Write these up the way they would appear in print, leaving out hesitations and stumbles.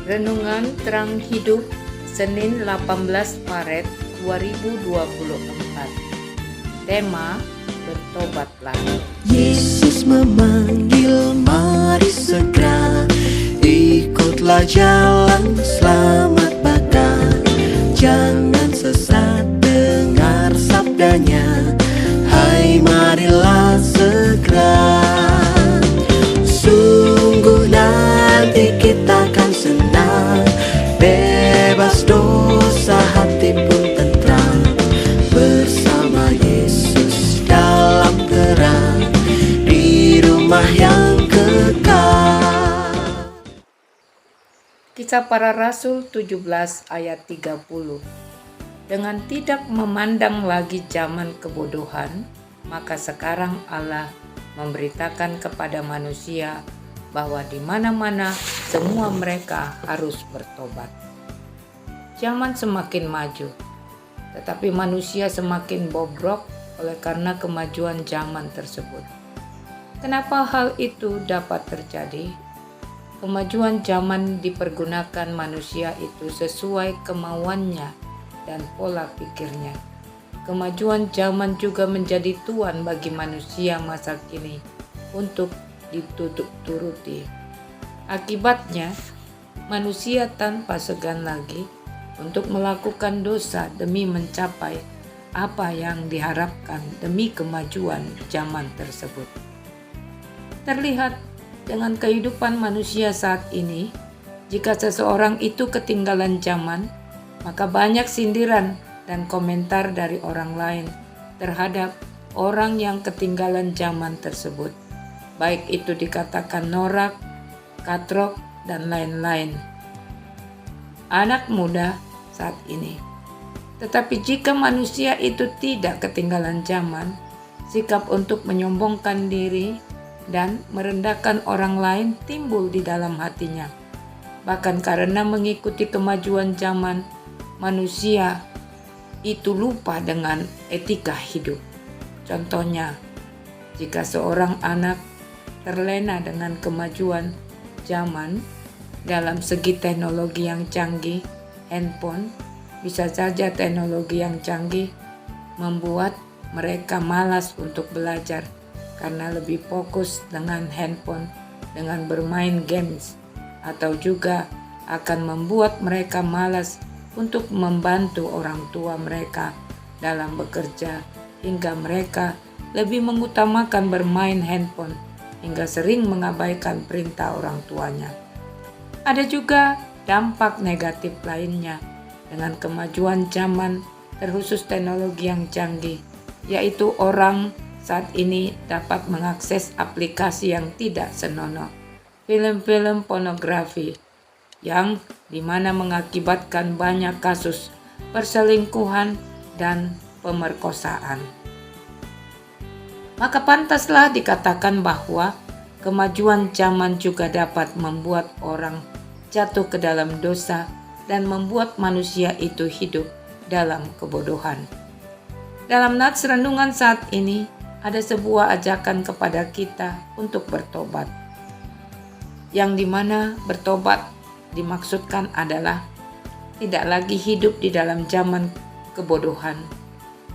Renungan Terang Hidup Senin 18 Maret 2024. Tema Bertobatlah. Yesus memanggil, mari segera ikutlah jalan selamat bakal. Jangan sesat, dengar sabdanya, hai marilah segera. Sungguh nanti kita akan senang, bebas dosa, hati pun tentram, bersama Yesus dalam terang, di rumah yang kekal. Kisah Para Rasul 17 ayat 30. Dengan tidak memandang lagi zaman kebodohan, maka sekarang Allah memberitakan kepada manusia bahwa di mana-mana semua mereka harus bertobat. Zaman semakin maju, tetapi manusia semakin bobrok oleh karena kemajuan zaman tersebut. Kenapa hal itu dapat terjadi? Kemajuan zaman dipergunakan manusia itu sesuai kemauannya dan pola pikirnya. Kemajuan zaman juga menjadi tuan bagi manusia masa kini untuk ditutup-turuti. Akibatnya, manusia tanpa segan lagi untuk melakukan dosa demi mencapai apa yang diharapkan demi kemajuan zaman tersebut. Terlihat dengan kehidupan manusia saat ini, jika seseorang itu ketinggalan zaman, maka banyak sindiran dan komentar dari orang lain terhadap orang yang ketinggalan zaman tersebut. Baik itu dikatakan norak, katrok, dan lain-lain. Anak muda saat ini. Tetapi jika manusia itu tidak ketinggalan zaman, sikap untuk menyombongkan diri dan merendahkan orang lain timbul di dalam hatinya. Bahkan karena mengikuti kemajuan zaman, manusia itu lupa dengan etika hidup. Contohnya, jika seorang anak terlena dengan kemajuan zaman dalam segi teknologi yang canggih, handphone, bisa saja teknologi yang canggih membuat mereka malas untuk belajar karena lebih fokus dengan handphone, dengan bermain games, atau juga akan membuat mereka malas untuk membantu orang tua mereka dalam bekerja, hingga mereka lebih mengutamakan bermain handphone hingga sering mengabaikan perintah orang tuanya. Ada juga dampak negatif lainnya dengan kemajuan zaman, terkhusus teknologi yang canggih, yaitu orang saat ini dapat mengakses aplikasi yang tidak senonoh, film-film pornografi, yang dimana mengakibatkan banyak kasus perselingkuhan dan pemerkosaan. Maka pantaslah dikatakan bahwa kemajuan zaman juga dapat membuat orang jatuh ke dalam dosa dan membuat manusia itu hidup dalam kebodohan. Dalam nats renungan saat ini ada sebuah ajakan kepada kita untuk bertobat, yang dimana bertobat dimaksudkan adalah tidak lagi hidup di dalam zaman kebodohan.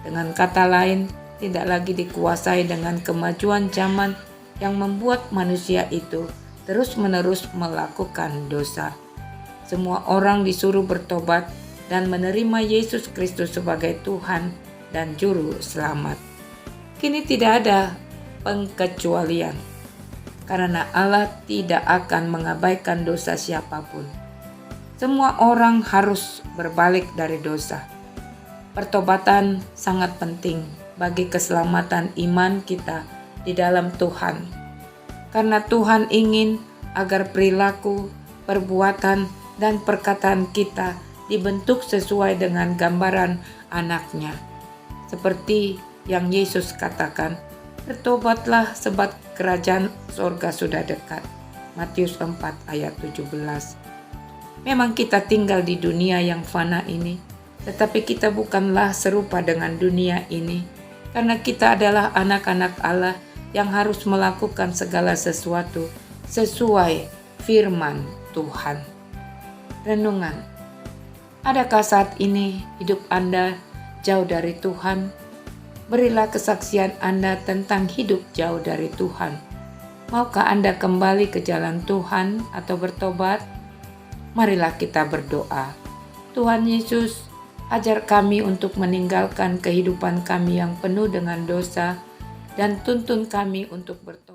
Dengan kata lain, tidak lagi dikuasai dengan kemajuan zaman yang membuat manusia itu terus-menerus melakukan dosa. Semua orang disuruh bertobat dan menerima Yesus Kristus sebagai Tuhan dan Juru Selamat. Kini tidak ada pengecualian, karena Allah tidak akan mengabaikan dosa siapapun. Semua orang harus berbalik dari dosa. Pertobatan sangat penting bagi keselamatan iman kita di dalam Tuhan. Karena Tuhan ingin agar perilaku, perbuatan, dan perkataan kita dibentuk sesuai dengan gambaran anaknya. Seperti yang Yesus katakan, bertobatlah sebab kerajaan sorga sudah dekat. Matius 4 ayat 17. Memang kita tinggal di dunia yang fana ini, tetapi kita bukanlah serupa dengan dunia ini, karena kita adalah anak-anak Allah yang harus melakukan segala sesuatu sesuai firman Tuhan. Renungan. Adakah saat ini hidup Anda jauh dari Tuhan? Berilah kesaksian Anda tentang hidup jauh dari Tuhan. Maukah Anda kembali ke jalan Tuhan atau bertobat? Marilah kita berdoa. Tuhan Yesus, ajar kami untuk meninggalkan kehidupan kami yang penuh dengan dosa dan tuntun kami untuk bertobat